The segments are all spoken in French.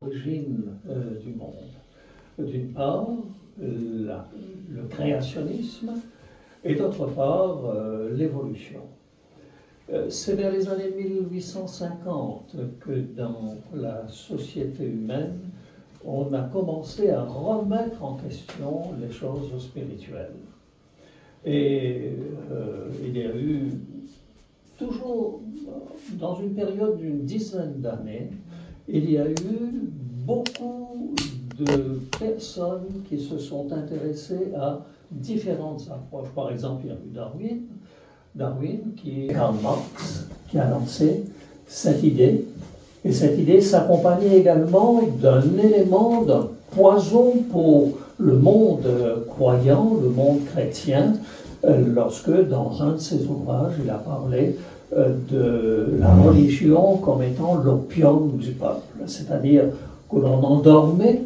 L'origine du monde. D'une part, le créationnisme et d'autre part, l'évolution. C'est vers les années 1850 que dans la société humaine, on a commencé à remettre en question les choses spirituelles. Et il y a eu toujours, dans une période d'une dizaine d'années, il y a eu beaucoup de personnes qui se sont intéressées à différentes approches. Par exemple, il y a eu Darwin qui est Karl Marx, qui a lancé cette idée. Et cette idée s'accompagnait également d'un élément, d'un poison pour le monde croyant, le monde chrétien, lorsque dans un de ses ouvrages, il a parlé de la religion comme étant l'opium du peuple, c'est-à-dire que l'on endormait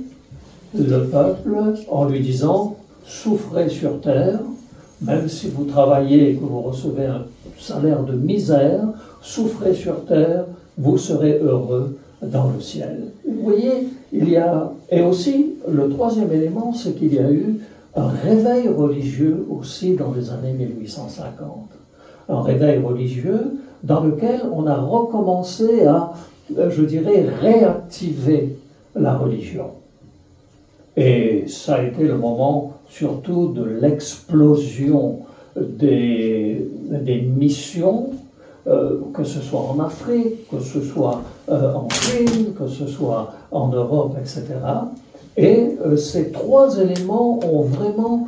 le peuple en lui disant « souffrez sur terre, même si vous travaillez et que vous recevez un salaire de misère, souffrez sur terre, vous serez heureux dans le ciel ». Vous voyez, il y a... Et aussi, le troisième élément, c'est qu'il y a eu un réveil religieux aussi dans les années 1850. Un réveil religieux dans lequel on a recommencé à, je dirais, réactiver la religion. Et ça a été le moment surtout de l'explosion des missions, que ce soit en Afrique, que ce soit en Chine, que ce soit en Europe, etc. Et ces trois éléments ont vraiment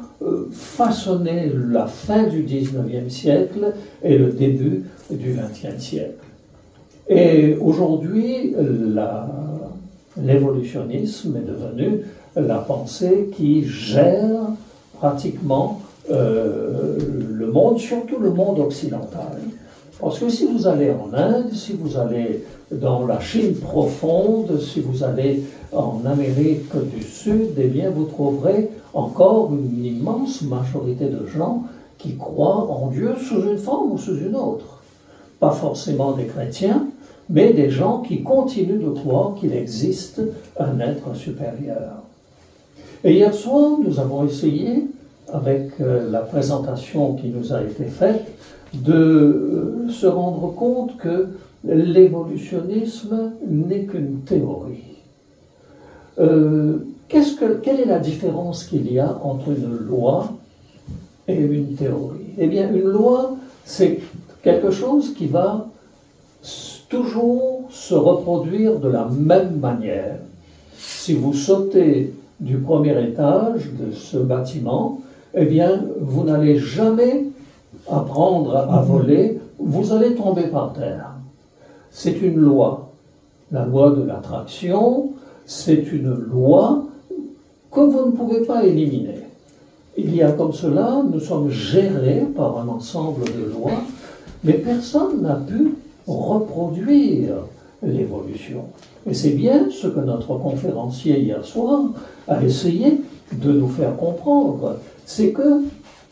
façonné la fin du XIXe siècle et le début du XXe siècle. Et aujourd'hui, l'évolutionnisme est devenu la pensée qui gère pratiquement le monde, surtout le monde occidental. Parce que si vous allez en Inde, si vous allez dans la Chine profonde, si vous allez en Amérique du Sud, eh bien vous trouverez encore une immense majorité de gens qui croient en Dieu sous une forme ou sous une autre. Pas forcément des chrétiens, mais des gens qui continuent de croire qu'il existe un être supérieur. Et hier soir, nous avons essayé, avec la présentation qui nous a été faite, de se rendre compte que l'évolutionnisme n'est qu'une théorie. Quelle est la différence qu'il y a entre une loi et une théorie? Eh bien, une loi, c'est quelque chose qui va toujours se reproduire de la même manière. Si vous sautez du premier étage de ce bâtiment, eh bien, vous n'allez jamais apprendre à voler, vous allez tomber par terre. C'est une loi. La loi de l'attraction, c'est une loi que vous ne pouvez pas éliminer. Il y a comme cela, nous sommes gérés par un ensemble de lois, mais personne n'a pu reproduire l'évolution. Et c'est bien ce que notre conférencier hier soir a essayé de nous faire comprendre, c'est que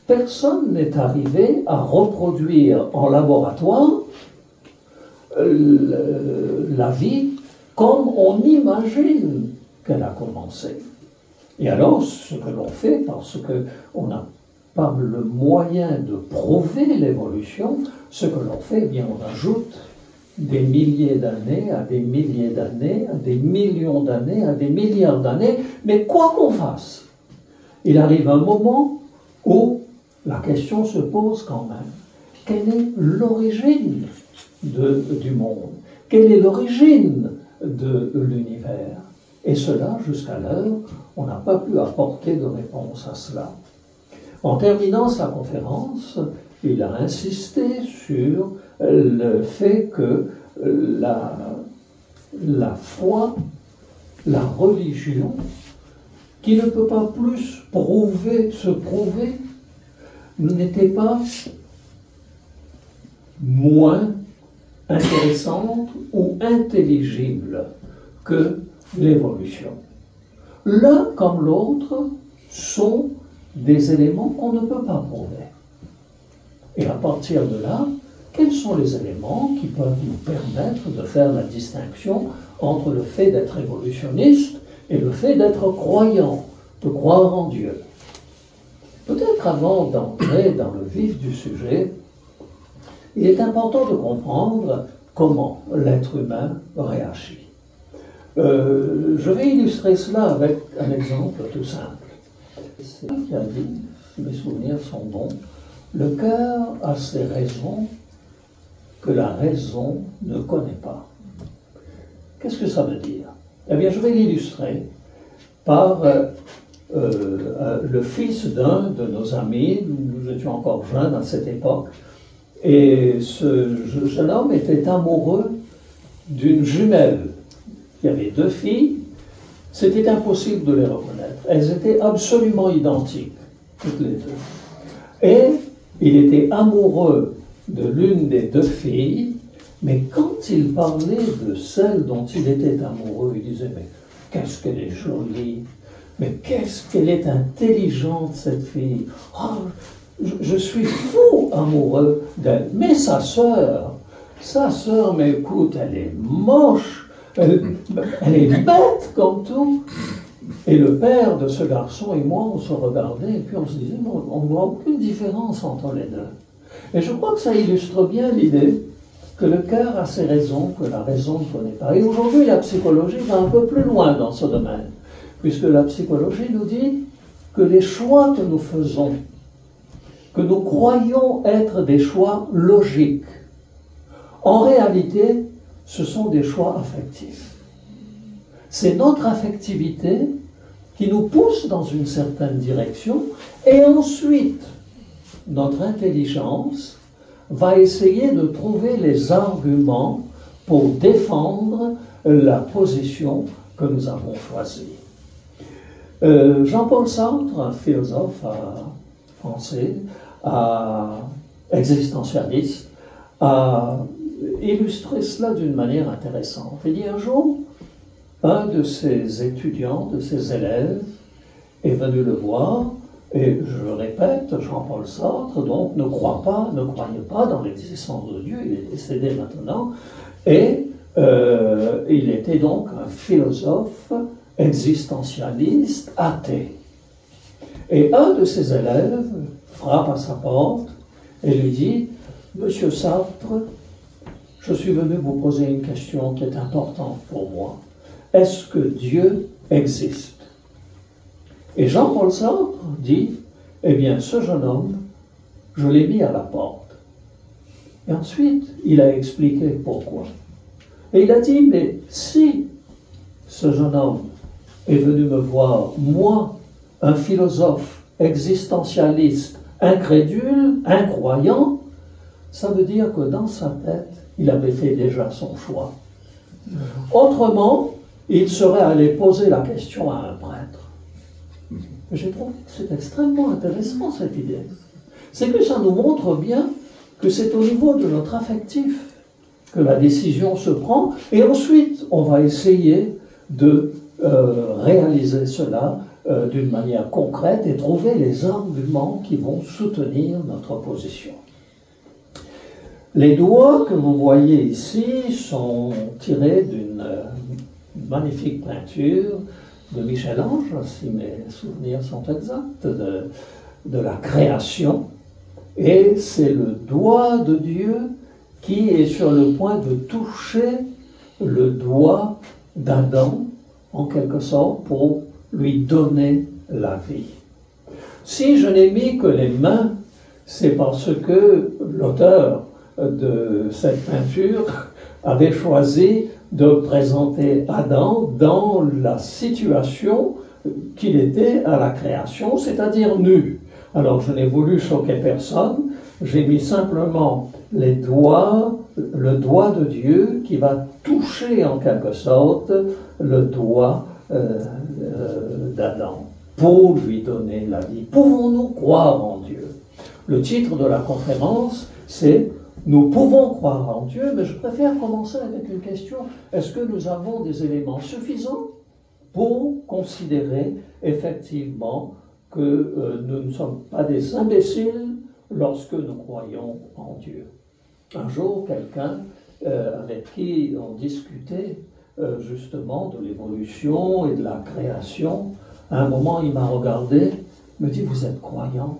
personne n'est arrivé à reproduire en laboratoire la vie comme on imagine qu'elle a commencé. Et alors, ce que l'on fait, parce qu'on n'a pas le moyen de prouver l'évolution, ce que l'on fait, eh bien, on ajoute des milliers d'années, à des milliers d'années, à des millions d'années, à des milliards d'années, mais quoi qu'on fasse, il arrive un moment où la question se pose quand même. Quelle est l'origine du monde? Quelle est l'origine de l'univers? Et cela, jusqu'à l'heure, on n'a pas pu apporter de réponse à cela. En terminant sa conférence, il a insisté sur le fait que la foi, la religion, qui ne peut pas plus se prouver, n'était pas moins intéressante ou intelligible que l'évolution. L'un comme l'autre sont des éléments qu'on ne peut pas prouver. Et à partir de là, quels sont les éléments qui peuvent nous permettre de faire la distinction entre le fait d'être évolutionniste et le fait d'être croyant, de croire en Dieu. Peut-être avant d'entrer dans le vif du sujet, il est important de comprendre comment l'être humain réagit. Je vais illustrer cela avec un exemple tout simple. C'est qui a dit, si mes souvenirs sont bons, le cœur a ses raisons que la raison ne connaît pas. Qu'est-ce que ça veut dire? Eh bien, je vais l'illustrer par le fils d'un de nos amis. Nous étions encore jeunes à cette époque, et ce jeune homme était amoureux d'une jumelle. Il y avait deux filles, c'était impossible de les reconnaître. Elles étaient absolument identiques, toutes les deux. Et il était amoureux de l'une des deux filles, mais quand il parlait de celle dont il était amoureux, il disait « Mais qu'est-ce qu'elle est jolie, mais qu'est-ce qu'elle est intelligente, cette fille. Oh, je suis fou amoureux d'elle. Mais sa sœur, mais écoute, elle est moche, elle est bête comme tout. » Et le père de ce garçon et moi, on se regardait et puis on se disait, on ne voit aucune différence entre les deux. Et je crois que ça illustre bien l'idée que le cœur a ses raisons, que la raison ne connaît pas. Et aujourd'hui, la psychologie va un peu plus loin dans ce domaine, puisque la psychologie nous dit que les choix que nous faisons, que nous croyons être des choix logiques, en réalité, ce sont des choix affectifs. C'est notre affectivité qui nous pousse dans une certaine direction, et ensuite, notre intelligence va essayer de trouver les arguments pour défendre la position que nous avons choisie. Jean-Paul Sartre, un philosophe français, existentialiste, a illustré cela d'une manière intéressante. Il dit un jour, un de ses étudiants, de ses élèves, est venu le voir, et je le répète, Jean-Paul Sartre, donc, ne croyait pas dans l'existence de Dieu, il est décédé maintenant, et il était donc un philosophe existentialiste, athée. Et un de ses élèves frappe à sa porte et lui dit « Monsieur Sartre, je suis venu vous poser une question qui est importante pour moi. Est-ce que Dieu existe ?» Et Jean-Paul Sartre dit « Eh bien, ce jeune homme, je l'ai mis à la porte. » Et ensuite, il a expliqué pourquoi. Et il a dit « Mais si ce jeune homme est venu me voir, moi, un philosophe existentialiste, incrédule, incroyant, ça veut dire que dans sa tête, il avait fait déjà son choix. Autrement, il serait allé poser la question à un prêtre. » J'ai trouvé que c'est extrêmement intéressant cette idée. C'est que ça nous montre bien que c'est au niveau de notre affectif que la décision se prend, et ensuite on va essayer de réaliser cela d'une manière concrète et trouver les arguments qui vont soutenir notre position. Les doigts que vous voyez ici sont tirés d'une magnifique peinture de Michel-Ange, si mes souvenirs sont exacts, de la création. Et c'est le doigt de Dieu qui est sur le point de toucher le doigt d'Adam, en quelque sorte, pour lui donner la vie. Si je n'ai mis que les mains, c'est parce que l'auteur de cette peinture avait choisi de présenter Adam dans la situation qu'il était à la création, c'est-à-dire nu. Alors je n'ai voulu choquer personne, j'ai mis simplement le doigt de Dieu qui va toucher en quelque sorte le doigt d'Adam pour lui donner la vie. Pouvons-nous croire en Dieu? Le titre de la conférence, c'est « Nous pouvons croire en Dieu », mais je préfère commencer avec une question. Est-ce que nous avons des éléments suffisants pour considérer effectivement que nous ne sommes pas des imbéciles lorsque nous croyons en Dieu? Un jour, quelqu'un avec qui on discutait justement de l'évolution et de la création, à un moment, il m'a regardé, me dit, vous êtes croyant?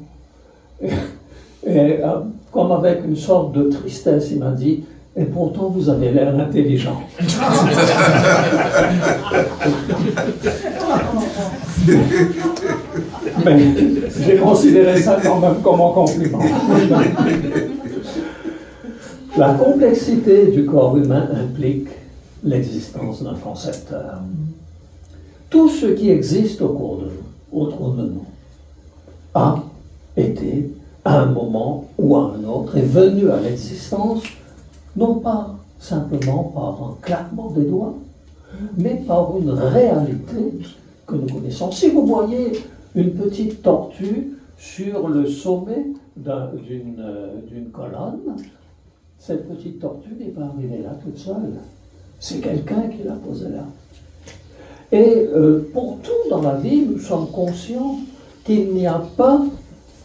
Et comme avec une sorte de tristesse, il m'a dit, et pourtant vous avez l'air intelligent. Mais j'ai considéré ça quand même comme un compliment. La complexité du corps humain implique l'existence d'un concepteur. Tout ce qui existe autour de nous a été, à un moment ou à un autre, est venu à l'existence, non pas simplement par un claquement des doigts, mais par une réalité que nous connaissons. Si vous voyez une petite tortue sur le sommet d'une colonne, cette petite tortue n'est pas arrivée là toute seule. C'est quelqu'un qui l'a posée là. Et pour tout dans la vie, nous sommes conscients qu'il n'y a pas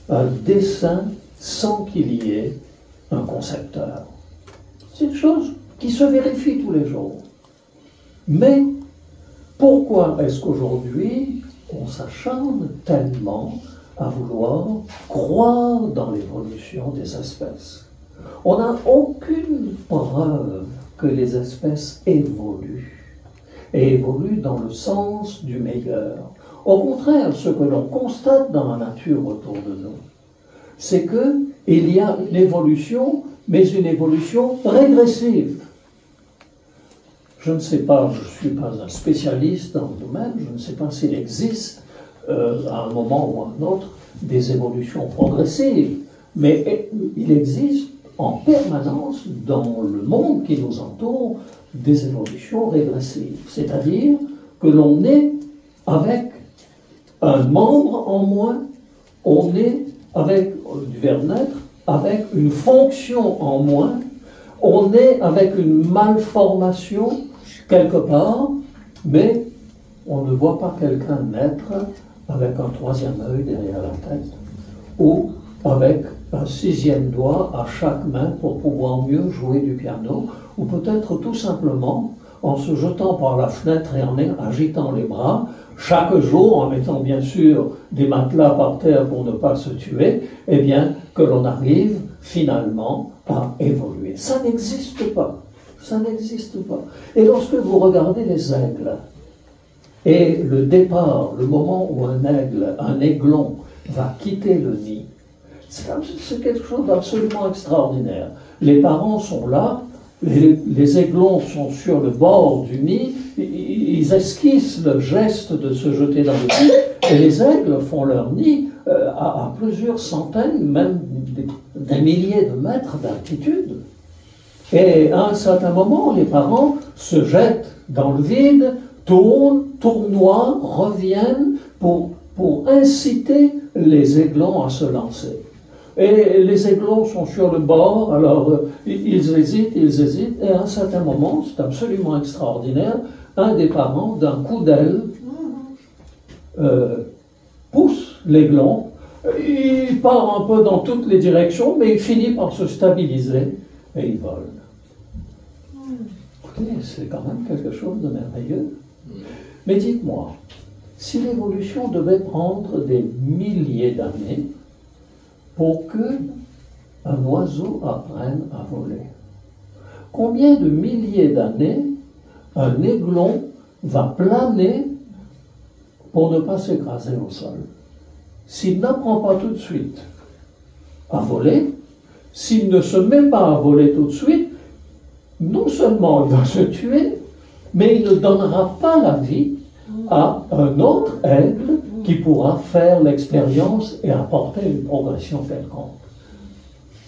un dessin sans qu'il y ait un concepteur. C'est une chose qui se vérifie tous les jours. Mais pourquoi est-ce qu'aujourd'hui on s'acharne tellement à vouloir croire dans l'évolution des espèces? On n'a aucune preuve que les espèces évoluent, et évoluent dans le sens du meilleur. Au contraire, ce que l'on constate dans la nature autour de nous, c'est qu'il y a une évolution, mais une évolution régressive. Je ne sais pas, je ne suis pas un spécialiste dans le domaine, je ne sais pas s'il existe à un moment ou à un autre des évolutions progressives, mais il existe en permanence dans le monde qui nous entoure des évolutions régressives. C'est-à-dire que l'on est avec un membre en moins, on est avec du verbe naître, avec une fonction en moins, on est avec une malformation quelque part, mais on ne voit pas quelqu'un naître avec un troisième œil derrière la tête, ou avec un sixième doigt à chaque main pour pouvoir mieux jouer du piano, ou peut-être tout simplement en se jetant par la fenêtre et en agitant les bras, chaque jour, en mettant bien sûr des matelas par terre pour ne pas se tuer, eh bien, que l'on arrive finalement à évoluer. Ça n'existe pas. Ça n'existe pas. Et lorsque vous regardez les aigles, et le départ, le moment où un aiglon va quitter le nid, c'est quelque chose d'absolument extraordinaire. Les parents sont là, les aiglons sont sur le bord du nid, ils esquissent le geste de se jeter dans le nid, et les aigles font leur nid à plusieurs centaines, même des milliers de mètres d'altitude. Et à un certain moment, les parents se jettent dans le vide, tournoient, reviennent pour inciter les aiglons à se lancer. Et les aiglons sont sur le bord, alors ils hésitent, et à un certain moment, c'est absolument extraordinaire, un des parents, d'un coup d'aile, pousse l'aiglon, il part un peu dans toutes les directions, mais il finit par se stabiliser, et il vole. Écoutez, c'est quand même quelque chose de merveilleux. Mais dites-moi, si l'évolution devait prendre des milliers d'années, pour qu'un oiseau apprenne à voler, combien de milliers d'années un aiglon va planer pour ne pas s'écraser au sol? S'il n'apprend pas tout de suite à voler, s'il ne se met pas à voler tout de suite, non seulement il va se tuer, mais il ne donnera pas la vie à un autre aigle qui pourra faire l'expérience et apporter une progression quelconque.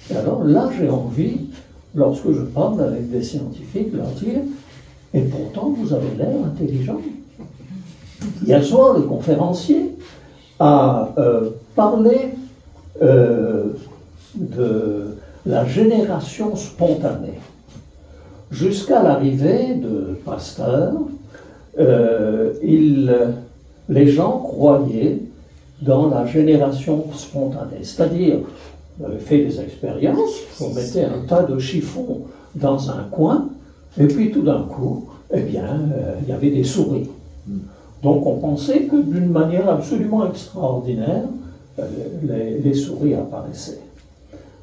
Et alors là, j'ai envie, lorsque je parle avec des scientifiques, leur dire, et pourtant vous avez l'air intelligent. Hier soir, le conférencier a parlé de la génération spontanée. Jusqu'à l'arrivée de Pasteur, les gens croyaient dans la génération spontanée. C'est-à-dire, Vous avez fait des expériences, vous mettez un tas de chiffons dans un coin, et puis tout d'un coup, eh bien, il y avait des souris. Donc on pensait que d'une manière absolument extraordinaire, les souris apparaissaient.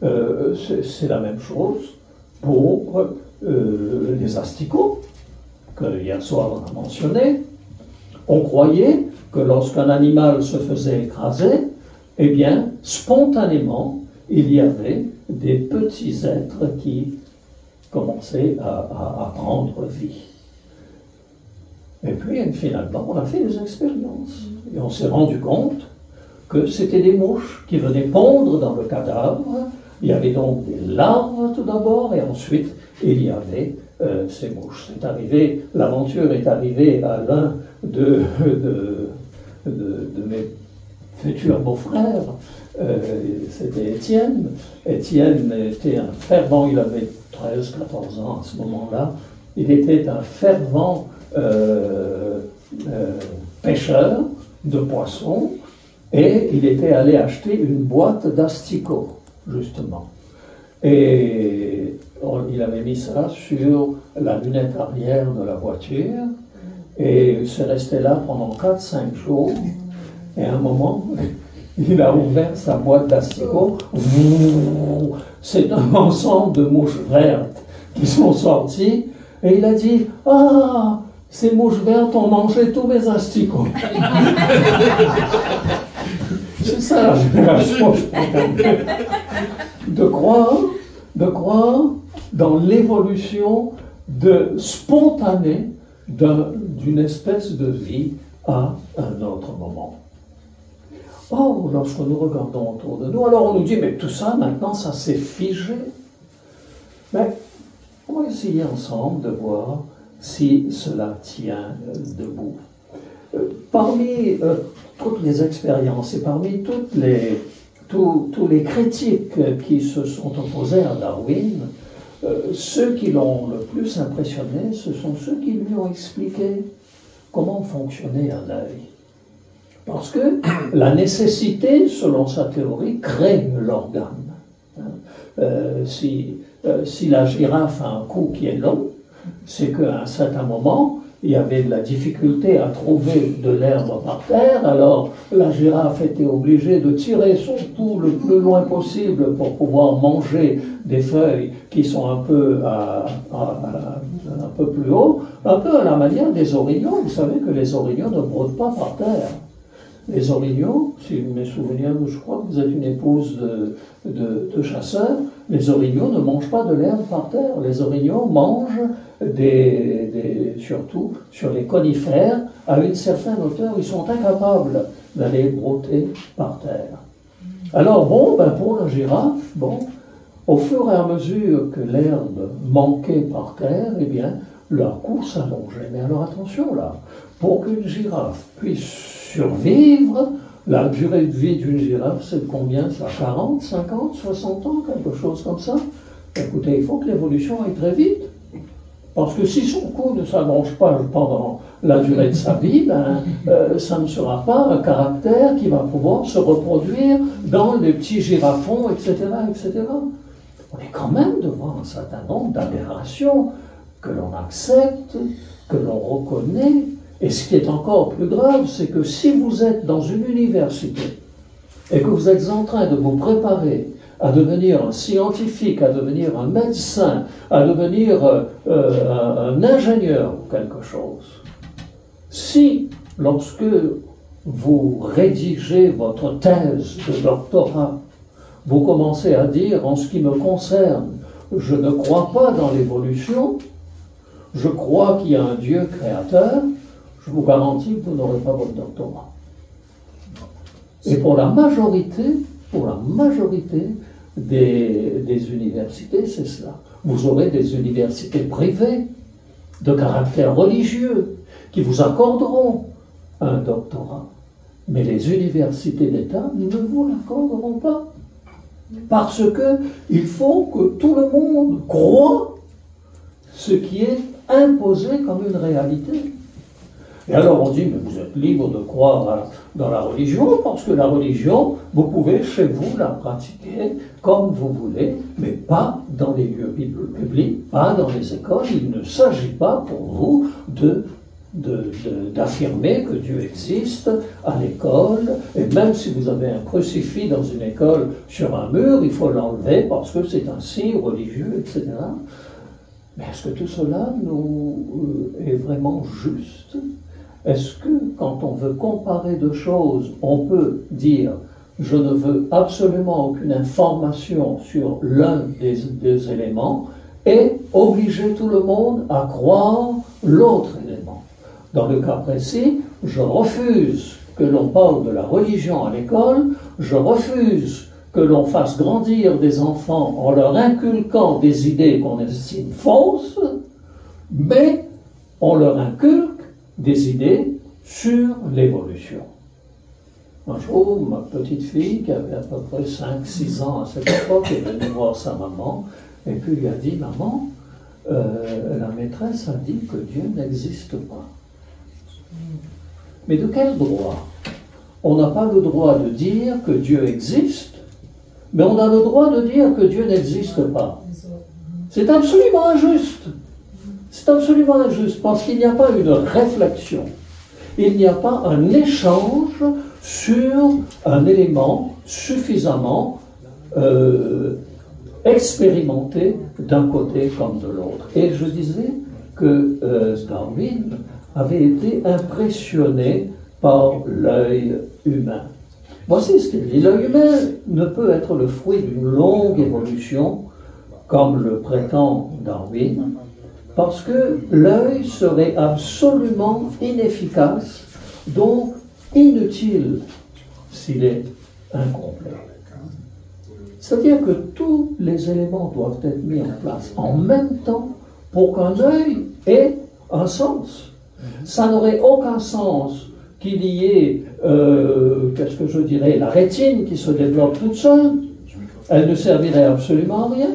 C'est la même chose pour les asticots, que hier soir on a mentionné. On croyait que lorsqu'un animal se faisait écraser, eh bien, spontanément, il y avait des petits êtres qui commençaient à prendre vie. Et puis, finalement, on a fait des expériences. Et on s'est rendu compte que c'était des mouches qui venaient pondre dans le cadavre. Il y avait donc des larves tout d'abord, et ensuite, il y avait ces mouches. C'est arrivé, l'aventure est arrivée à l'un de mes futurs beaux-frères, c'était Étienne. Étienne était un fervent, il avait 13-14 ans à ce moment-là, il était un fervent pêcheur de poissons, et il était allé acheter une boîte d'asticots, justement. Et il avait mis ça sur la lunette arrière de la voiture, et il s'est resté là pendant 4-5 jours, et à un moment, il a ouvert sa boîte d'asticots. C'est un ensemble de mouches vertes qui sont sorties, et il a dit « Ah, ces mouches vertes ont mangé tous mes asticots. » C'est ça la génération spontanée. De croire dans l'évolution spontanée d'une espèce de vie à un autre moment. Or, lorsque nous regardons autour de nous, alors on nous dit, mais tout ça, maintenant, ça s'est figé. Mais on va essayer ensemble de voir si cela tient debout. Parmi toutes les expériences et parmi tous les critiques qui se sont opposés à Darwin, ceux qui l'ont le plus impressionné, ce sont ceux qui lui ont expliqué comment fonctionnait un œil. Parce que la nécessité, selon sa théorie, crée l'organe. Si la girafe a un cou qui est long, c'est qu'à un certain moment, il y avait de la difficulté à trouver de l'herbe par terre, alors la girafe était obligée de tirer son cou le plus loin possible pour pouvoir manger des feuilles qui sont un peu plus haut, un peu à la manière des orignaux. Vous savez que les orignaux ne brodent pas par terre. Les orignaux, si mes souvenirs, je crois que vous êtes une épouse de chasseur, les orignaux ne mangent pas de l'herbe par terre. Les orignaux mangent surtout sur les conifères, à une certaine hauteur, ils sont incapables d'aller brouter par terre. Alors pour la girafe, au fur et à mesure que l'herbe manquait par terre, eh bien, leur cou s'allongeait. Mais alors attention là, pour qu'une girafe puisse survivre, la durée de vie d'une girafe, c'est combien ça? 40, 50, 60 ans, quelque chose comme ça? Écoutez, il faut que l'évolution aille très vite. Parce que si son cou ne s'allonge pas pendant la durée de sa vie, ça ne sera pas un caractère qui va pouvoir se reproduire dans les petits girafons, etc., etc. On est quand même devant un certain nombre d'aberrations que l'on accepte, que l'on reconnaît. Et ce qui est encore plus grave, c'est que si vous êtes dans une université et que vous êtes en train de vous préparer à devenir un scientifique, à devenir un médecin, à devenir un ingénieur ou quelque chose, si, lorsque vous rédigez votre thèse de doctorat, vous commencez à dire, en ce qui me concerne, je ne crois pas dans l'évolution, je crois qu'il y a un Dieu créateur, je vous garantis que vous n'aurez pas votre doctorat. Et pour la majorité des universités, c'est cela. Vous aurez des universités privées de caractère religieux qui vous accorderont un doctorat. Mais les universités d'État ne vous l'accorderont pas. Parce qu'il faut que tout le monde croie ce qui est imposé comme une réalité. Et alors on dit, mais vous êtes libre de croire dans la religion, parce que la religion, vous pouvez chez vous la pratiquer comme vous voulez, mais pas dans les lieux publics, pas dans les écoles. Il ne s'agit pas pour vous d'affirmer que Dieu existe à l'école, et même si vous avez un crucifix dans une école sur un mur, il faut l'enlever parce que c'est un signe religieux, etc. Mais est-ce que tout cela est vraiment juste? Est-ce que, quand on veut comparer deux choses, on peut dire « je ne veux absolument aucune information sur l'un des éléments » et obliger tout le monde à croire l'autre élément? Dans le cas précis, je refuse que l'on parle de la religion à l'école, je refuse que l'on fasse grandir des enfants en leur inculquant des idées qu'on estime fausses, mais on leur inculque des idées sur l'évolution. Un jour, ma petite fille, qui avait à peu près 5-6 ans à cette époque, est venue voir sa maman, et puis lui a dit, maman, la maîtresse a dit que Dieu n'existe pas. Mais de quel droit? On n'a pas le droit de dire que Dieu existe, mais on a le droit de dire que Dieu n'existe pas. C'est absolument injuste. C'est absolument injuste, parce qu'il n'y a pas une réflexion, il n'y a pas un échange sur un élément suffisamment expérimenté d'un côté comme de l'autre. Et je disais que Darwin avait été impressionné par l'œil humain. Voici ce qu'il dit. L'œil humain ne peut être le fruit d'une longue évolution, comme le prétend Darwin, parce que l'œil serait absolument inefficace, donc inutile s'il est incomplet. C'est-à-dire que tous les éléments doivent être mis en place en même temps pour qu'un œil ait un sens. Ça n'aurait aucun sens qu'il y ait, qu'est-ce que je dirais, la rétine qui se développe toute seule. Elle ne servirait absolument à rien.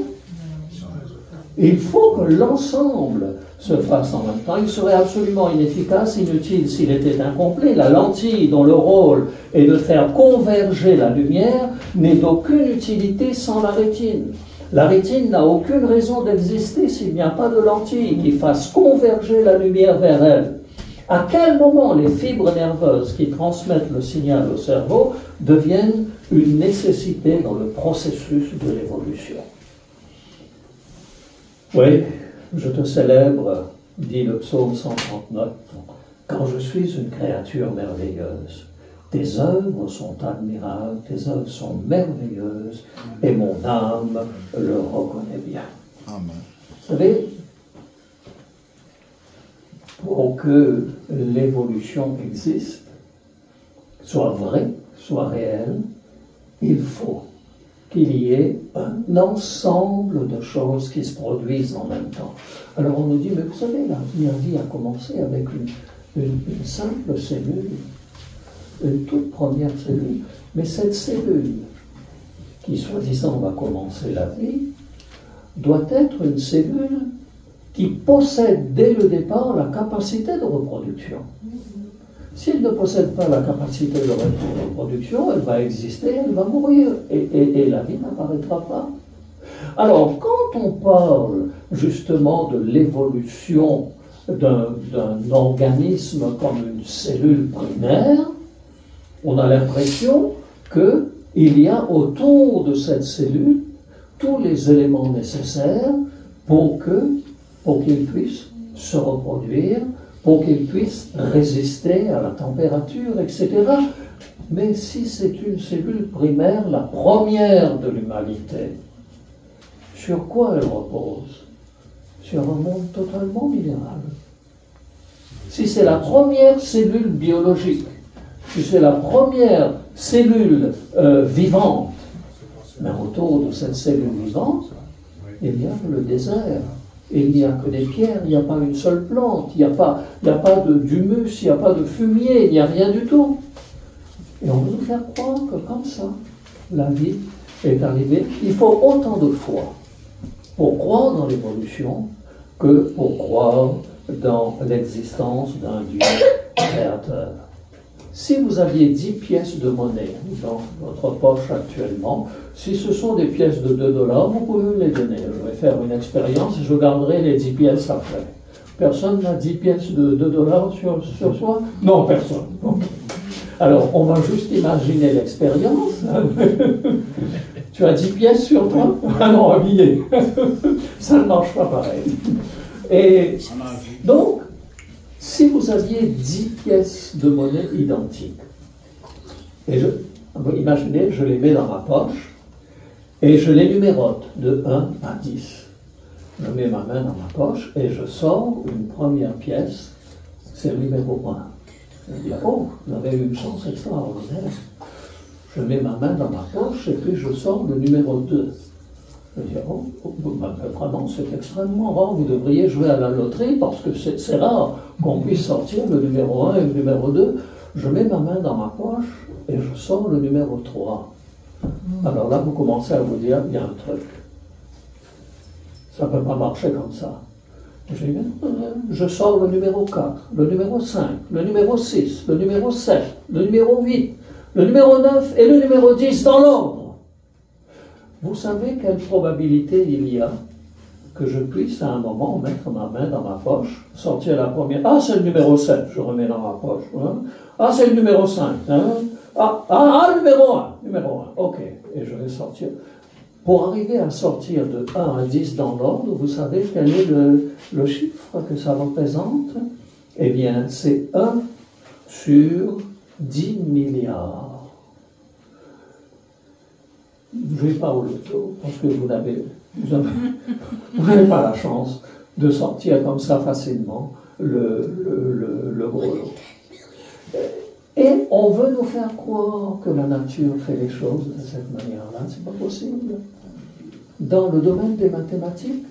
Il faut que l'ensemble se fasse en même temps. Il serait absolument inefficace, inutile s'il était incomplet. La lentille dont le rôle est de faire converger la lumière n'est d'aucune utilité sans la rétine. La rétine n'a aucune raison d'exister s'il n'y a pas de lentille qui fasse converger la lumière vers elle. À quel moment les fibres nerveuses qui transmettent le signal au cerveau deviennent une nécessité dans le processus de l'évolution? Oui, je te célèbre, dit le psaume 139, quand je suis une créature merveilleuse. Tes œuvres sont admirables, tes œuvres sont merveilleuses, et mon âme le reconnaît bien. Amen. Vous savez, pour que l'évolution existe, soit vraie, soit réelle, il faut qu'il y ait un ensemble de choses qui se produisent en même temps. Alors on nous dit, mais vous savez, la vie a commencé avec une simple cellule, une toute première cellule, mais cette cellule, qui soi-disant va commencer la vie, doit être une cellule qui possède dès le départ la capacité de reproduction. S'il ne possède pas la capacité de reproduction, elle va exister, elle va mourir, et la vie n'apparaîtra pas. Alors, quand on parle justement de l'évolution d'un organisme comme une cellule primaire, on a l'impression qu'il y a autour de cette cellule tous les éléments nécessaires pour qu'il puisse se reproduire, pour qu'il puisse résister à la température, etc. Mais si c'est une cellule primaire, la première de l'humanité, sur quoi elle repose? Sur un monde totalement minéral. Si c'est la première cellule biologique, si c'est la première cellule vivante, mais autour de cette cellule vivante, il y a le désert. Il n'y a que des pierres, il n'y a pas une seule plante, il n'y a pas d'humus, il n'y a pas de fumier, il n'y a rien du tout. Et on veut nous faire croire que comme ça, la vie est arrivée. Il faut autant de foi pour croire dans l'évolution que pour croire dans l'existence d'un Dieu créateur. Si vous aviez 10 pièces de monnaie dans votre poche actuellement, si ce sont des pièces de 2 $, vous pouvez me les donner. Je vais faire une expérience et je garderai les 10 pièces après. Personne n'a 10 pièces de 2 $ sur soi? Non, personne. Okay. Alors, on va juste imaginer l'expérience. Tu as 10 pièces sur toi? Ah non, un billet. Ça ne marche pas pareil. Et donc, si vous aviez 10 pièces de monnaie identiques, et imaginez, je les mets dans ma poche, et je les numérote de 1 à 10. Je mets ma main dans ma poche, et je sors une première pièce, c'est le numéro 1. Je dis, oh, vous avez eu une chance extraordinaire. Je mets ma main dans ma poche, et puis je sors le numéro 2. Je dis, oh, vraiment, c'est extrêmement rare, vous devriez jouer à la loterie parce que c'est rare qu'on puisse sortir le numéro 1 et le numéro 2. Je mets ma main dans ma poche et je sors le numéro 3. Alors là, vous commencez à vous dire, il y a un truc. Ça ne peut pas marcher comme ça. Je sors le numéro 4, le numéro 5, le numéro 6, le numéro 7, le numéro 8, le numéro 9 et le numéro 10 dans l'ordre. Vous savez quelle probabilité il y a que je puisse à un moment mettre ma main dans ma poche, sortir la première. Ah, c'est le numéro 7, je remets dans ma poche. Hein? Ah, c'est le numéro 5. Hein? Le numéro 1. Numéro 1, ok. Et je vais sortir. Pour arriver à sortir de 1 à 10 dans l'ordre, vous savez quel est le chiffre que ça représente? Eh bien, c'est 1 sur 10 milliards. Je ne vais pas au loto, parce que vous n'avez pas la chance de sortir comme ça facilement le gros lot. Et on veut nous faire croire que la nature fait les choses de cette manière-là. C'est pas possible. Dans le domaine des mathématiques,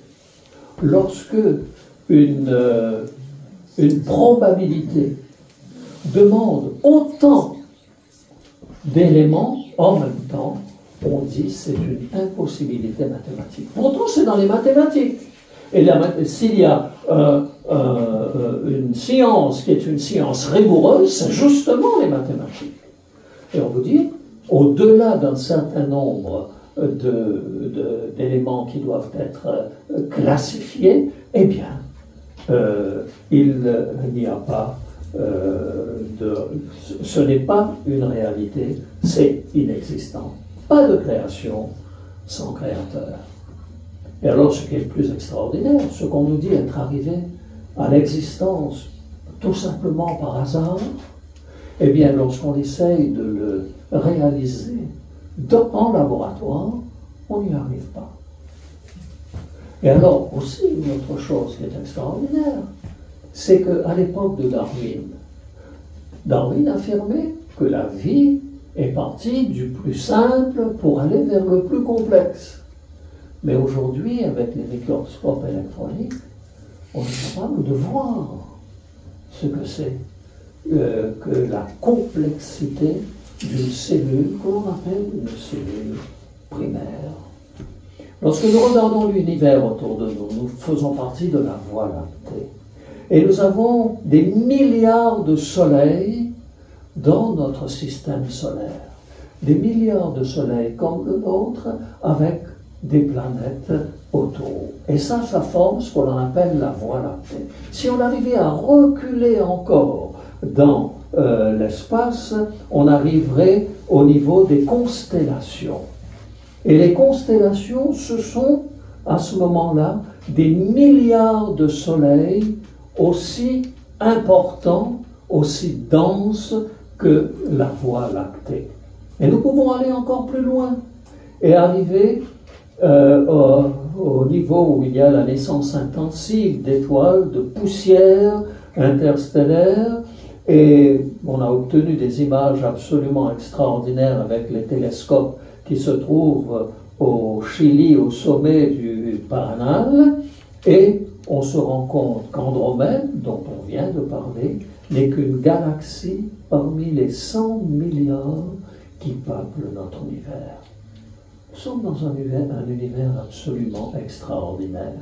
lorsque une probabilité demande autant d'éléments en même temps, on dit c'est une impossibilité mathématique. Pourtant, c'est dans les mathématiques. Et s'il y a une science qui est une science rigoureuse, c'est justement les mathématiques. Et on vous dit, au-delà d'un certain nombre d'éléments qui doivent être classifiés, eh bien, il n'y a pas ce n'est pas une réalité, c'est inexistant. Pas de création sans créateur. Et alors, ce qui est le plus extraordinaire, ce qu'on nous dit être arrivé à l'existence tout simplement par hasard, eh bien, lorsqu'on essaye de le réaliser en laboratoire, on n'y arrive pas. Et alors, aussi, une autre chose qui est extraordinaire, c'est qu'à l'époque de Darwin affirmait que la vie est partie du plus simple pour aller vers le plus complexe. Mais aujourd'hui, avec les microscopes électroniques, on est capable de voir ce que c'est que la complexité d'une cellule que l'on appelle une cellule primaire. Lorsque nous regardons l'univers autour de nous, nous faisons partie de la Voie lactée. Et nous avons des milliards de soleils dans notre système solaire. Des milliards de soleils comme le nôtre avec des planètes autour. Et ça forme ce qu'on appelle la Voie lactée. Si on arrivait à reculer encore dans l'espace, on arriverait au niveau des constellations. Et les constellations, ce sont, à ce moment-là, des milliards de soleils aussi importants, aussi denses que la Voie lactée. Et nous pouvons aller encore plus loin et arriver au niveau où il y a la naissance intensive d'étoiles, de poussière interstellaire, et on a obtenu des images absolument extraordinaires avec les télescopes qui se trouvent au Chili, au sommet du Paranal, et on se rend compte qu'Andromède, dont on vient de parler, n'est qu'une galaxie parmi les 100 milliards qui peuplent notre univers. Nous sommes dans un univers absolument extraordinaire.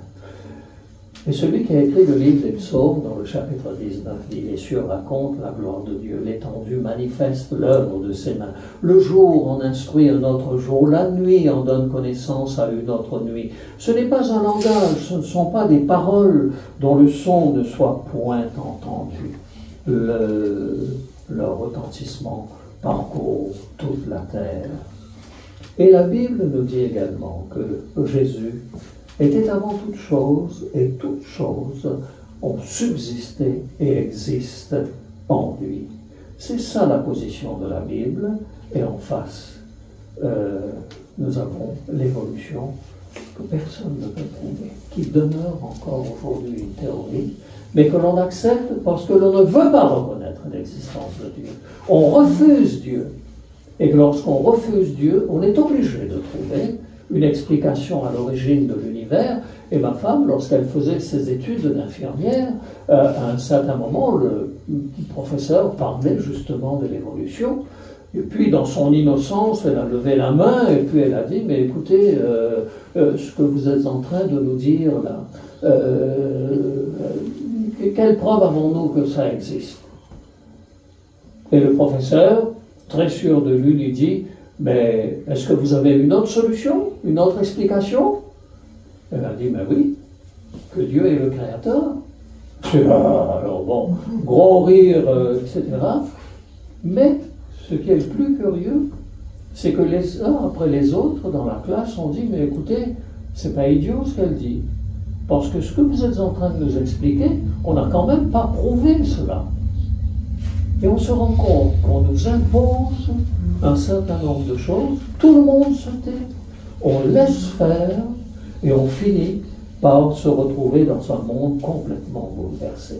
Et celui qui a écrit le livre des psaumes, dans le chapitre 19, dit: les cieux racontent la gloire de Dieu, l'étendue manifeste l'œuvre de ses mains. Le jour en instruit un autre jour, la nuit en donne connaissance à une autre nuit. Ce n'est pas un langage, ce ne sont pas des paroles dont le son ne soit point entendu. Leur retentissement parcourt toute la terre. Et la Bible nous dit également que Jésus était avant toute chose, et toutes choses ont subsisté et existent en lui. C'est ça la position de la Bible, et en face, nous avons l'évolution que personne ne peut prouver, qui demeure encore aujourd'hui une théorie, mais que l'on accepte parce que l'on ne veut pas reconnaître l'existence de Dieu. On refuse Dieu. Et que lorsqu'on refuse Dieu, on est obligé de trouver une explication à l'origine de l'univers. Et ma femme, lorsqu'elle faisait ses études d'infirmière, à un certain moment, le professeur parlait justement de l'évolution. Et puis, dans son innocence, elle a levé la main et puis elle a dit: mais écoutez, ce que vous êtes en train de nous dire là, quelle preuve avons-nous que ça existe? Et le professeur, très sûr de lui dit: mais est-ce que vous avez une autre solution, une autre explication? Elle a dit: mais oui, que Dieu est le créateur. Alors bon, gros rire, etc. Mais ce qui est le plus curieux, c'est que les uns après les autres dans la classe ont dit: mais écoutez, c'est pas idiot ce qu'elle dit, parce que ce que vous êtes en train de nous expliquer, on n'a quand même pas prouvé cela. Et on se rend compte qu'on nous impose un certain nombre de choses, tout le monde se tait, on laisse faire, et on finit par se retrouver dans un monde complètement bouleversé.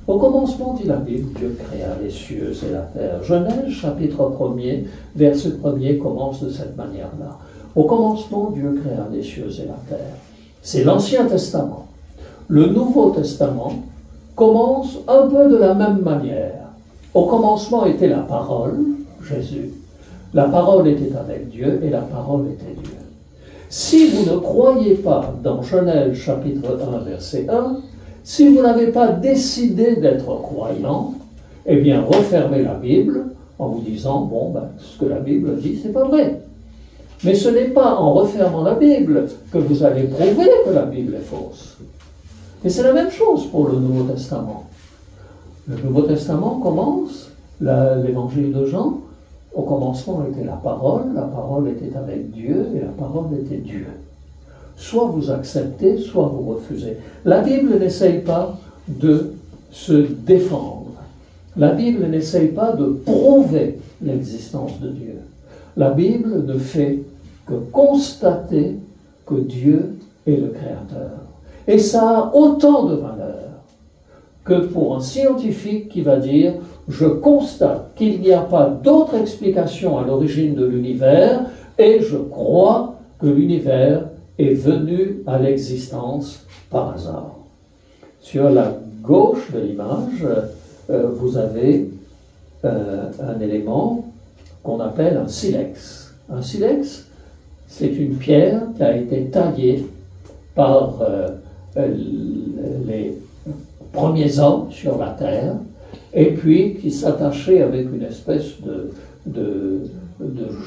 Au commencement, dit la Bible, Dieu créa les cieux et la terre. Genèse, chapitre 1er, verset 1er, commence de cette manière-là. Au commencement, Dieu créa les cieux et la terre. C'est l'Ancien Testament. Le Nouveau Testament commence un peu de la même manière. Au commencement était la parole, Jésus. La parole était avec Dieu et la parole était Dieu. Si vous ne croyez pas dans Genèse chapitre 1, verset 1, si vous n'avez pas décidé d'être croyant, eh bien refermez la Bible en vous disant: bon, ce que la Bible dit, c'est pas vrai. Mais ce n'est pas en refermant la Bible que vous allez prouver que la Bible est fausse. Et c'est la même chose pour le Nouveau Testament. Le Nouveau Testament commence, l'évangile de Jean, au commencement était la parole était avec Dieu et la parole était Dieu. Soit vous acceptez, soit vous refusez. La Bible n'essaye pas de se défendre. La Bible n'essaye pas de prouver l'existence de Dieu. La Bible ne fait que constater que Dieu est le Créateur. Et ça a autant de valeur que pour un scientifique qui va dire: je constate qu'il n'y a pas d'autre explication à l'origine de l'univers et je crois que l'univers est venu à l'existence par hasard. Sur la gauche de l'image, vous avez un élément qu'on appelle un silex. Un silex, c'est une pierre qui a été taillée par les premiers hommes sur la terre, et puis qui s'attachait avec une espèce de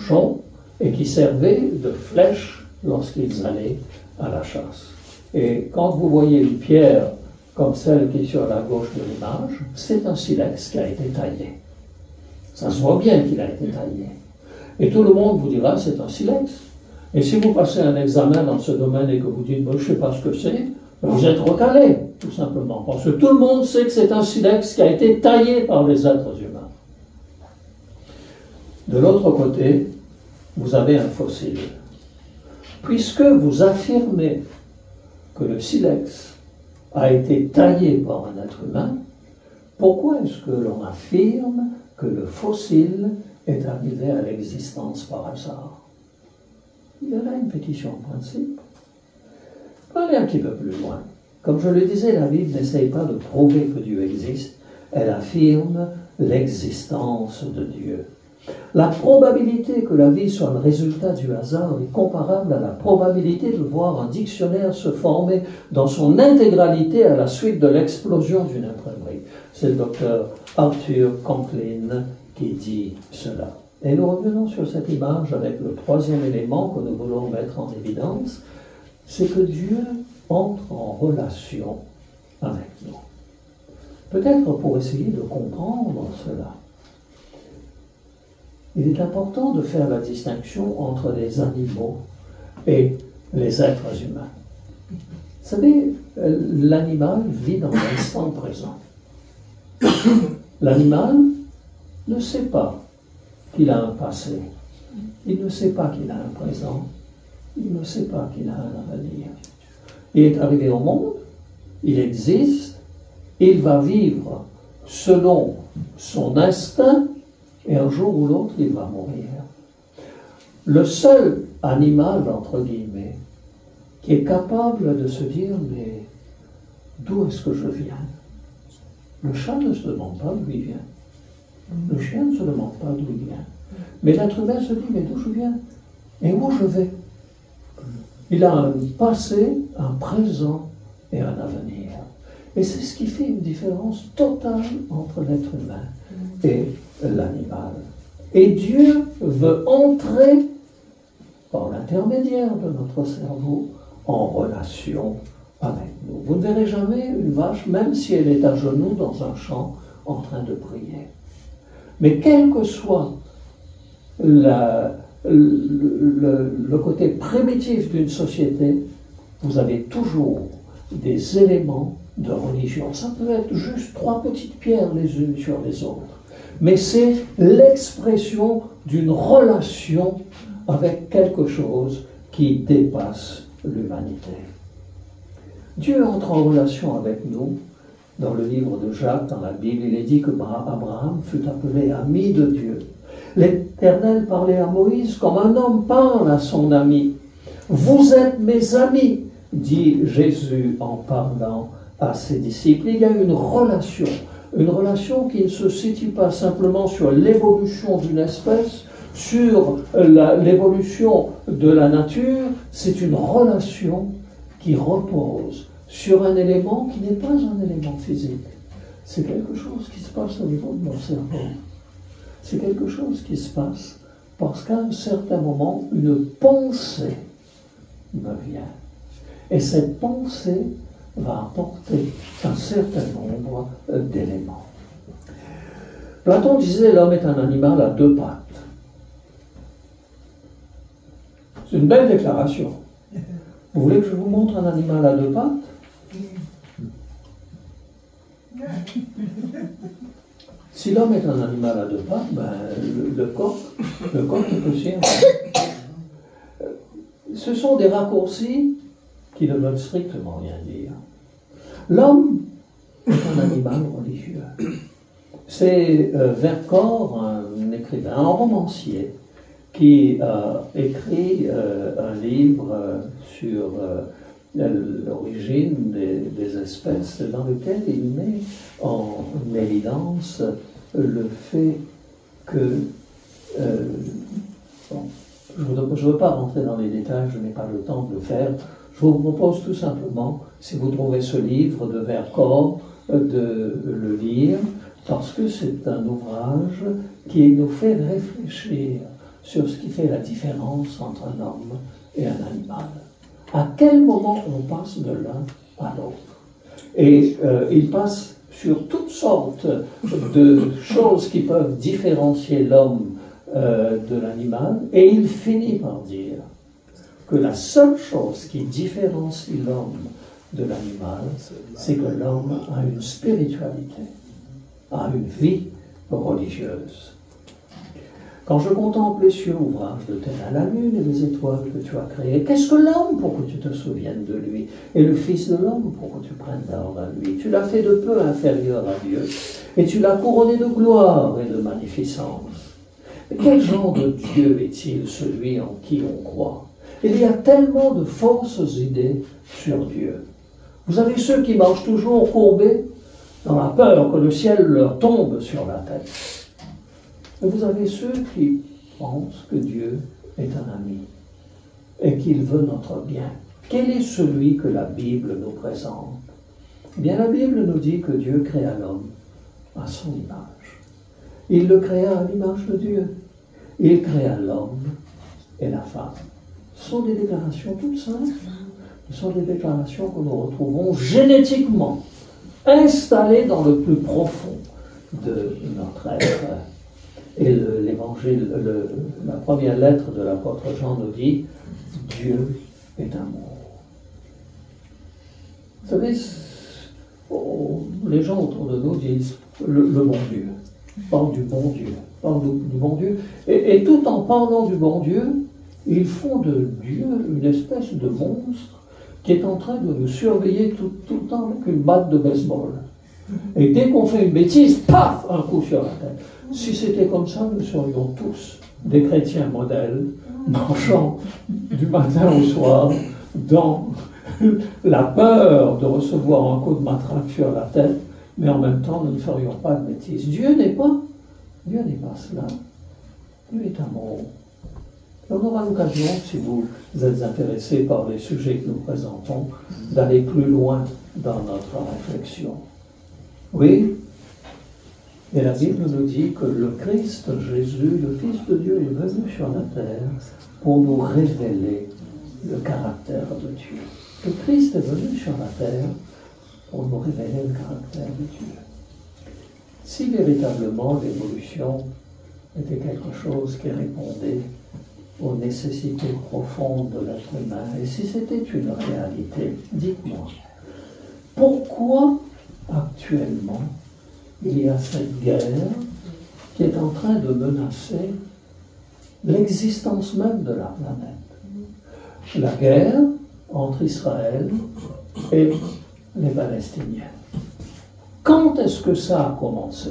jonc et qui servait de flèche lorsqu'ils allaient à la chasse. Et quand vous voyez une pierre comme celle qui est sur la gauche de l'image, c'est un silex qui a été taillé. Ça se voit bien qu'il a été taillé. Et tout le monde vous dira: c'est un silex. Et si vous passez un examen dans ce domaine et que vous dites: je ne sais pas ce que c'est, vous êtes recalé, tout simplement. Parce que tout le monde sait que c'est un silex qui a été taillé par les êtres humains. De l'autre côté, vous avez un fossile. Puisque vous affirmez que le silex a été taillé par un être humain, pourquoi est-ce que l'on affirme que le fossile est arrivé à l'existence par hasard? Il y a là une pétition en principe. Pour aller un petit peu plus loin, comme je le disais, la Bible n'essaye pas de prouver que Dieu existe, elle affirme l'existence de Dieu. La probabilité que la vie soit le résultat du hasard est comparable à la probabilité de voir un dictionnaire se former dans son intégralité à la suite de l'explosion d'une imprimerie. C'est le docteur Arthur Conklin qui dit cela. Et nous revenons sur cette image avec le troisième élément que nous voulons mettre en évidence, c'est que Dieu entre en relation avec nous. Peut-être pour essayer de comprendre cela, il est important de faire la distinction entre les animaux et les êtres humains. Vous savez, l'animal vit dans l'instant présent. L'animal ne sait pas qu'il a un passé, il ne sait pas qu'il a un présent, il ne sait pas qu'il a un avenir. Il est arrivé au monde, il existe, il va vivre selon son instinct, et un jour ou l'autre, il va mourir. Le seul animal, entre guillemets, qui est capable de se dire, mais d'où est-ce que je viens? Le chat ne se demande pas d'où il vient. Le chien ne se demande pas d'où il vient. Mais l'être humain se dit, mais d'où je viens? Et où je vais? Il a un passé, un présent et un avenir. Et c'est ce qui fait une différence totale entre l'être humain et l'animal. Et Dieu veut entrer, par l'intermédiaire de notre cerveau, en relation avec nous. Vous ne verrez jamais une vache, même si elle est à genoux dans un champ, en train de prier. Mais quel que soit le côté primitif d'une société, vous avez toujours des éléments de religion. Ça peut être juste 3 petites pierres les unes sur les autres. Mais c'est l'expression d'une relation avec quelque chose qui dépasse l'humanité. Dieu entre en relation avec nous. Dans le livre de Jacques, dans la Bible, il est dit que Abraham fut appelé ami de Dieu. L'Éternel parlait à Moïse comme un homme parle à son ami. Vous êtes mes amis, dit Jésus en parlant à ses disciples. Il y a une relation qui ne se situe pas simplement sur l'évolution d'une espèce, sur l'évolution de la nature, c'est une relation qui repose sur un élément qui n'est pas un élément physique. C'est quelque chose qui se passe au niveau de mon cerveau. C'est quelque chose qui se passe parce qu'à un certain moment, une pensée me vient. Et cette pensée va apporter un certain nombre d'éléments. Platon disait l'homme est un animal à 2 pattes. C'est une belle déclaration. Vous voulez que je vous montre un animal à 2 pattes? Si l'homme est un animal à 2 pattes, ben, le coq est aussi un animal. Ce sont des raccourcis qui ne veulent strictement rien dire. L'homme est un animal religieux. C'est Vercors, un écrivain, un romancier, qui a écrit un livre sur l'origine des espèces, dans lequel il met en évidence le fait que... je ne veux pas rentrer dans les détails, je n'ai pas le temps de le faire. Je vous propose tout simplement, si vous trouvez ce livre de Vercors, de le lire, parce que c'est un ouvrage qui nous fait réfléchir sur ce qui fait la différence entre un homme et un animal. À quel moment on passe de l'un à l'autre? Et il passe sur toutes sortes de choses qui peuvent différencier l'homme de l'animal, et il finit par dire que la seule chose qui différencie l'homme de l'animal, c'est que l'homme a une spiritualité, a une vie religieuse. Quand je contemple les cieux, ouvrage de tes mains, la lune et les étoiles que tu as créées, qu'est-ce que l'homme pour que tu te souviennes de lui, et le Fils de l'homme pour que tu prennes garde à lui? Tu l'as fait de peu inférieur à Dieu, et tu l'as couronné de gloire et de magnificence. Mais quel genre de Dieu est-il celui en qui on croit? Il y a tellement de fausses idées sur Dieu. Vous avez ceux qui marchent toujours courbés, dans la peur que le ciel leur tombe sur la tête. Et vous avez ceux qui pensent que Dieu est un ami et qu'il veut notre bien. Quel est celui que la Bible nous présente? Eh bien, la Bible nous dit que Dieu créa l'homme à son image. Il le créa à l'image de Dieu. Il créa l'homme et la femme. Ce sont des déclarations toutes simples. Ce sont des déclarations que nous retrouvons génétiquement, installées dans le plus profond de notre être. Et l'évangile, la première lettre de l'apôtre Jean nous dit « Dieu est amour ». Vous savez, les gens autour de nous disent le bon Dieu, parlent du bon Dieu, parlent du bon Dieu. Et tout en parlant du bon Dieu, ils font de Dieu une espèce de monstre qui est en train de nous surveiller tout le temps avec une batte de baseball. Et dès qu'on fait une bêtise, paf, un coup sur la tête. Si c'était comme ça, nous serions tous des chrétiens modèles, marchant du matin au soir dans la peur de recevoir un coup de matraque sur la tête, mais en même temps, nous ne ferions pas de bêtises. Dieu n'est pas cela. Dieu est amour. Et on aura l'occasion, si vous êtes intéressés par les sujets que nous présentons, d'aller plus loin dans notre réflexion. Oui, et la Bible nous dit que le Christ, Jésus, le Fils de Dieu, est venu sur la terre pour nous révéler le caractère de Dieu. Le Christ est venu sur la terre pour nous révéler le caractère de Dieu. Si véritablement l'évolution était quelque chose qui répondait aux nécessités profondes de l'être humain, et si c'était une réalité, dites-moi, pourquoi actuellement il y a cette guerre qui est en train de menacer l'existence même de la planète? La guerre entre Israël et les Palestiniens. Quand est-ce que ça a commencé?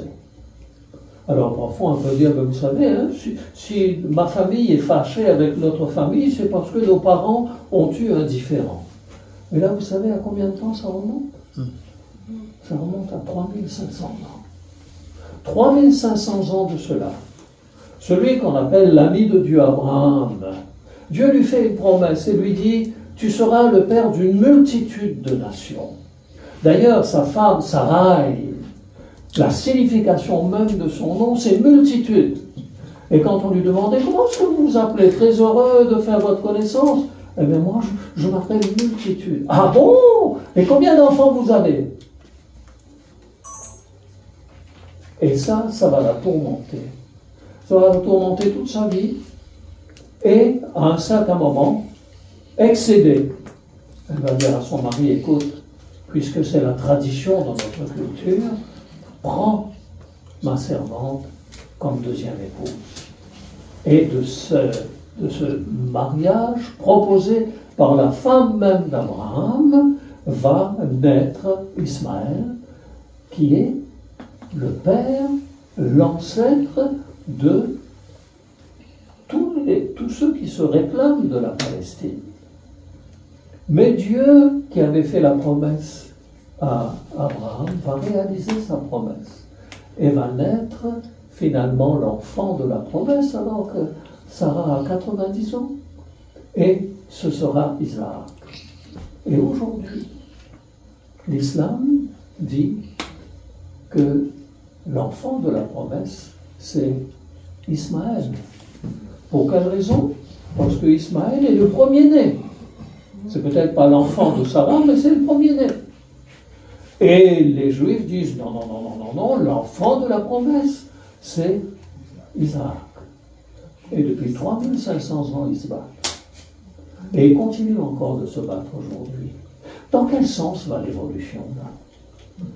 Alors parfois on peut dire, vous savez, hein, si ma famille est fâchée avec notre famille, c'est parce que nos parents ont eu un différend. Mais là, vous savez à combien de temps ça remonte? Ça remonte à 3500 ans. 3500 ans de cela. Celui qu'on appelle l'ami de Dieu, Abraham, Dieu lui fait une promesse et lui dit, tu seras le père d'une multitude de nations. D'ailleurs, sa femme, Sarai, la signification même de son nom, c'est multitude. Et quand on lui demandait, comment est-ce que vous vous appelez? Très heureux de faire votre connaissance. Eh bien moi, je m'appelle multitude. Ah bon? Et combien d'enfants vous avez? Et ça va la tourmenter. Ça va la tourmenter toute sa vie. Et à un certain moment, excédée, elle va dire à son mari, écoute, puisque c'est la tradition dans notre culture, prends ma servante comme deuxième épouse. Et de ce mariage proposé par la femme même d'Abraham va naître Ismaël, qui est le père, l'ancêtre de tous ceux qui se réclament de la Palestine. Mais Dieu, qui avait fait la promesse à Abraham, va réaliser sa promesse et va naître finalement l'enfant de la promesse alors que Sarah a 90 ans et ce sera Isaac. Et aujourd'hui, l'islam dit que l'enfant de la promesse, c'est Ismaël. Pour quelle raison? Parce que Ismaël est le premier-né. C'est peut-être pas l'enfant de Sarah, mais c'est le premier-né. Et les Juifs disent non, non, non, non, non, non, l'enfant de la promesse, c'est Isaac. Et depuis 3500 ans, ils se battent. Et ils continuent encore de se battre aujourd'hui. Dans quel sens va l'évolution là?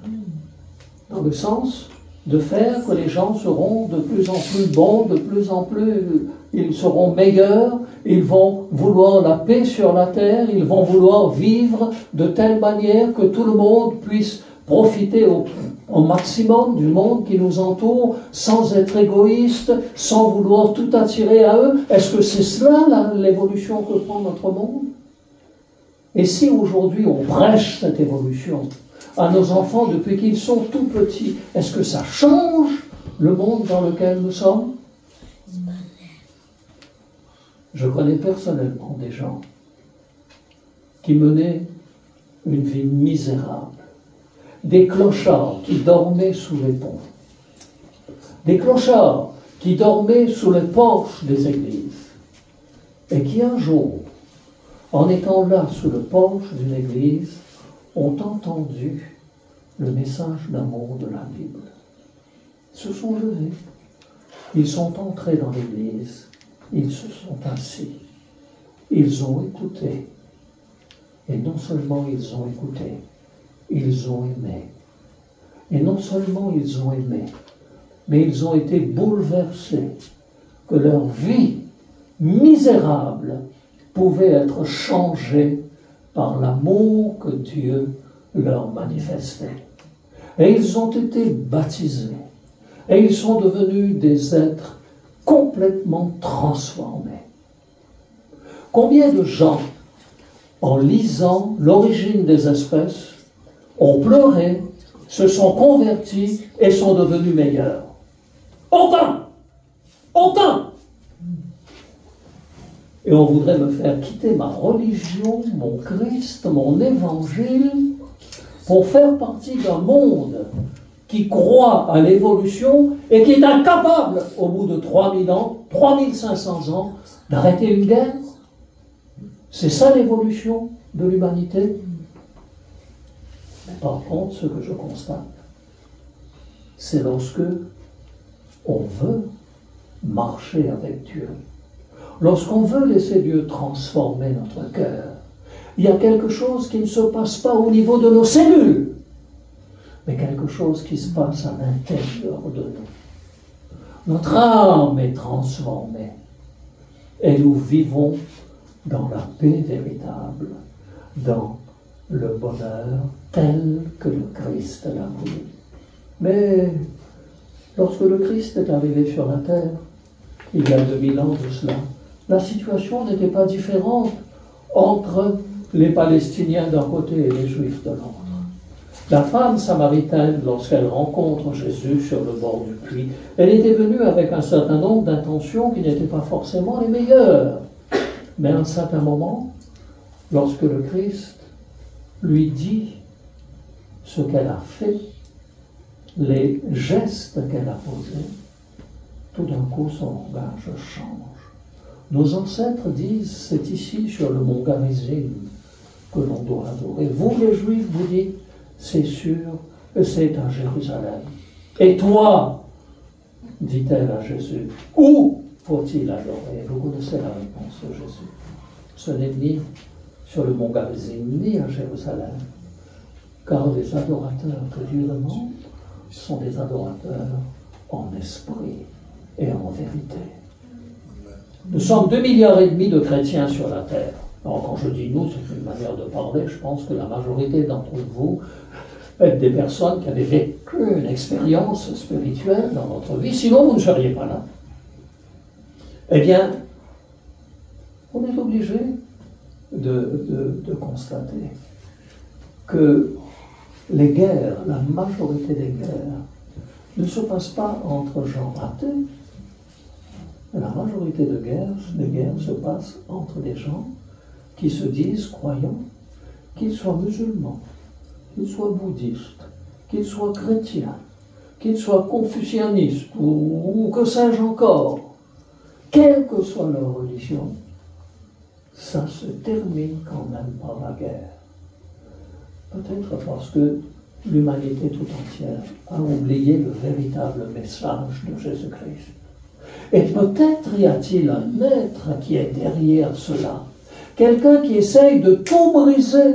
Dans le sens de faire que les gens seront de plus en plus bons, de plus en plus, ils seront meilleurs, ils vont vouloir la paix sur la terre, ils vont vouloir vivre de telle manière que tout le monde puisse profiter au maximum du monde qui nous entoure, sans être égoïste, sans vouloir tout attirer à eux. Est-ce que c'est cela l'évolution que prend notre monde? Et si aujourd'hui on prêche cette évolution à nos enfants depuis qu'ils sont tout petits, est-ce que ça change le monde dans lequel nous sommes? Je connais personnellement des gens qui menaient une vie misérable, des clochards qui dormaient sous les ponts, des clochards qui dormaient sous les porches des églises, et qui un jour, en étant là sous le porche d'une église, ont entendu le message d'amour de la Bible. Ils se sont levés, ils sont entrés dans l'église, ils se sont assis, ils ont écouté, et non seulement ils ont écouté, ils ont aimé. Et non seulement ils ont aimé, mais ils ont été bouleversés que leur vie misérable pouvait être changée par l'amour que Dieu leur manifestait. Et ils ont été baptisés. Et ils sont devenus des êtres complètement transformés. Combien de gens, en lisant l'origine des espèces, ont pleuré, se sont convertis et sont devenus meilleurs? Aucun! Aucun! Et on voudrait me faire quitter ma religion, mon Christ, mon évangile, pour faire partie d'un monde qui croit à l'évolution et qui est incapable, au bout de 3000 ans, 3500 ans, d'arrêter une guerre. C'est ça l'évolution de l'humanité. Mais par contre, ce que je constate, c'est lorsque on veut marcher avec Dieu, lorsqu'on veut laisser Dieu transformer notre cœur, il y a quelque chose qui ne se passe pas au niveau de nos cellules, mais quelque chose qui se passe à l'intérieur de nous. Notre âme est transformée et nous vivons dans la paix véritable, dans le bonheur tel que le Christ l'a voulu. Mais lorsque le Christ est arrivé sur la terre, il y a 2000 ans de cela, la situation n'était pas différente entre les Palestiniens d'un côté et les Juifs de l'autre. La femme samaritaine, lorsqu'elle rencontre Jésus sur le bord du puits, elle était venue avec un certain nombre d'intentions qui n'étaient pas forcément les meilleures. Mais à un certain moment, lorsque le Christ lui dit ce qu'elle a fait, les gestes qu'elle a posés, tout d'un coup son langage change. Nos ancêtres disent, c'est ici sur le mont Garizim que l'on doit adorer. Vous les Juifs, vous dites, c'est sûr, c'est à Jérusalem. Et toi, dit-elle à Jésus, où faut-il adorer? Vous connaissez la réponse de Jésus. Ce n'est ni sur le mont Garizim, ni à Jérusalem, car les adorateurs que Dieu demande sont des adorateurs en esprit et en vérité. Nous sommes 2,5 milliards de chrétiens sur la terre. Alors quand je dis nous, c'est une manière de parler, je pense que la majorité d'entre vous êtes des personnes qui avaient vécu une expérience spirituelle dans votre vie, sinon vous ne seriez pas là. Eh bien, on est obligé de constater que les guerres, la majorité des guerres, ne se passent pas entre gens athées. La majorité des guerres se passent entre des gens qui se disent croyants, qu'ils soient musulmans, qu'ils soient bouddhistes, qu'ils soient chrétiens, qu'ils soient confucianistes ou que sais-je encore. Quelle que soit leur religion, ça se termine quand même par la guerre. Peut-être parce que l'humanité tout entière a oublié le véritable message de Jésus-Christ. Et peut-être y a-t-il un être qui est derrière cela. Quelqu'un qui essaye de tout briser,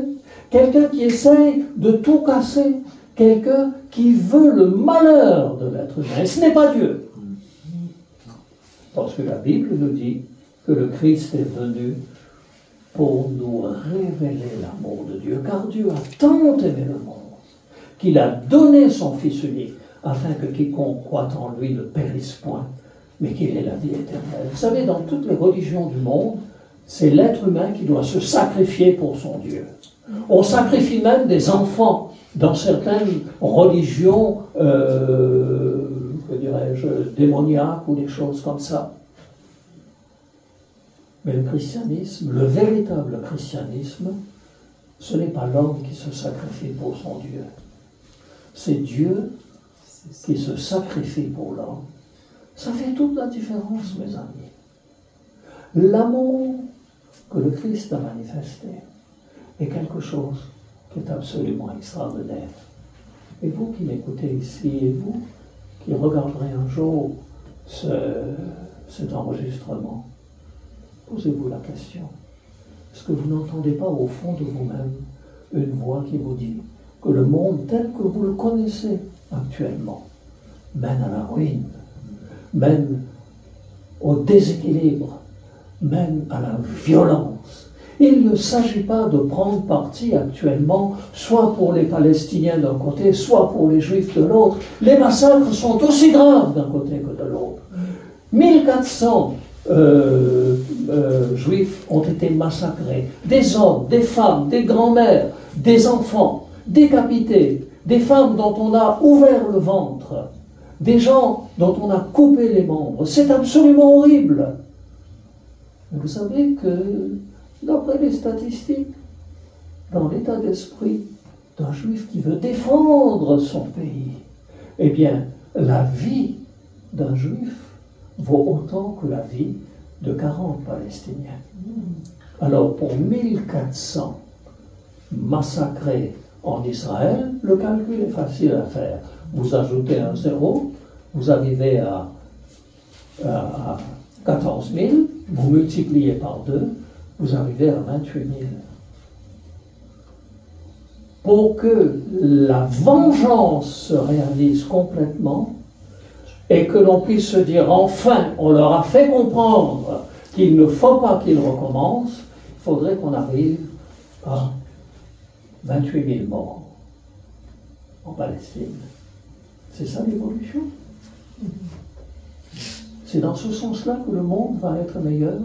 quelqu'un qui essaye de tout casser, quelqu'un qui veut le malheur de l'être humain. Et ce n'est pas Dieu. Parce que la Bible nous dit que le Christ est venu pour nous révéler l'amour de Dieu. Car Dieu a tant aimé le monde qu'il a donné son Fils unique afin que quiconque croit en lui ne périsse point, mais qu'il ait la vie éternelle. Vous savez, dans toutes les religions du monde, c'est l'être humain qui doit se sacrifier pour son Dieu. On sacrifie même des enfants dans certaines religions, que dirais-je, démoniaques ou des choses comme ça. Mais le christianisme, le véritable christianisme, ce n'est pas l'homme qui se sacrifie pour son Dieu. C'est Dieu qui se sacrifie pour l'homme. Ça fait toute la différence, mes amis. L'amour que le Christ a manifesté est quelque chose qui est absolument extraordinaire. Et vous qui m'écoutez ici, et vous qui regarderez un jour cet enregistrement, posez-vous la question. Est-ce que vous n'entendez pas au fond de vous-même une voix qui vous dit que le monde tel que vous le connaissez actuellement mène à la ruine, mène au déséquilibre, mène à la violence? Il ne s'agit pas de prendre parti actuellement, soit pour les Palestiniens d'un côté, soit pour les Juifs de l'autre. Les massacres sont aussi graves d'un côté que de l'autre. 1400 Juifs ont été massacrés. Des hommes, des femmes, des grands-mères, des enfants, décapités, des femmes dont on a ouvert le ventre, des gens dont on a coupé les membres. C'est absolument horrible. Mais vous savez que, d'après les statistiques, dans l'état d'esprit d'un Juif qui veut défendre son pays, eh bien, la vie d'un Juif vaut autant que la vie de 40 Palestiniens. Alors, pour 1400 massacrés en Israël, le calcul est facile à faire. Vous ajoutez un zéro, vous arrivez à 14 000, vous multipliez par 2, vous arrivez à 28 000. Pour que la vengeance se réalise complètement et que l'on puisse se dire enfin, on leur a fait comprendre qu'il ne faut pas qu'ils recommencent, il faudrait qu'on arrive à 28 000 morts en Palestine. C'est ça l'évolution. C'est dans ce sens-là que le monde va être meilleur.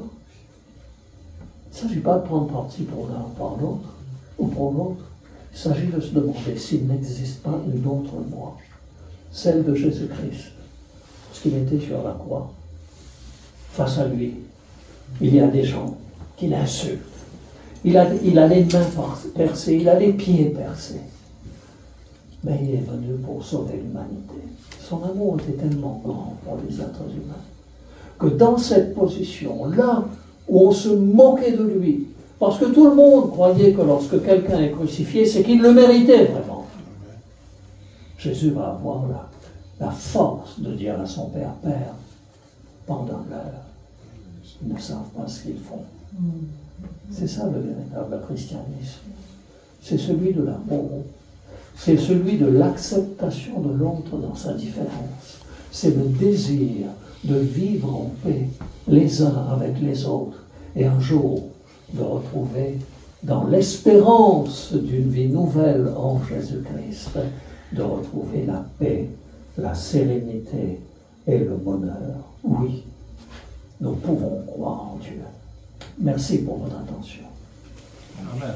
Il ne s'agit pas de prendre parti pour l'un ou pour l'autre, ou pour l'autre. Il s'agit de se demander s'il n'existe pas une autre voie, celle de Jésus-Christ. Parce qu'il était sur la croix. Face à lui, il y a des gens qui l'insultent. Il a les mains percées, il a les pieds percés. Mais il est venu pour sauver l'humanité. Son amour était tellement grand pour les êtres humains que dans cette position, là où on se moquait de lui, parce que tout le monde croyait que lorsque quelqu'un est crucifié, c'est qu'il le méritait vraiment. Jésus va avoir la force de dire à son Père, Père, pardonne-leur. Ils ne savent pas ce qu'ils font. C'est ça le véritable christianisme. C'est celui de l'amour. C'est celui de l'acceptation de l'autre dans sa différence. C'est le désir de vivre en paix les uns avec les autres et un jour de retrouver dans l'espérance d'une vie nouvelle en Jésus-Christ, de retrouver la paix, la sérénité et le bonheur. Oui, nous pouvons croire en Dieu. Merci pour votre attention. Amen.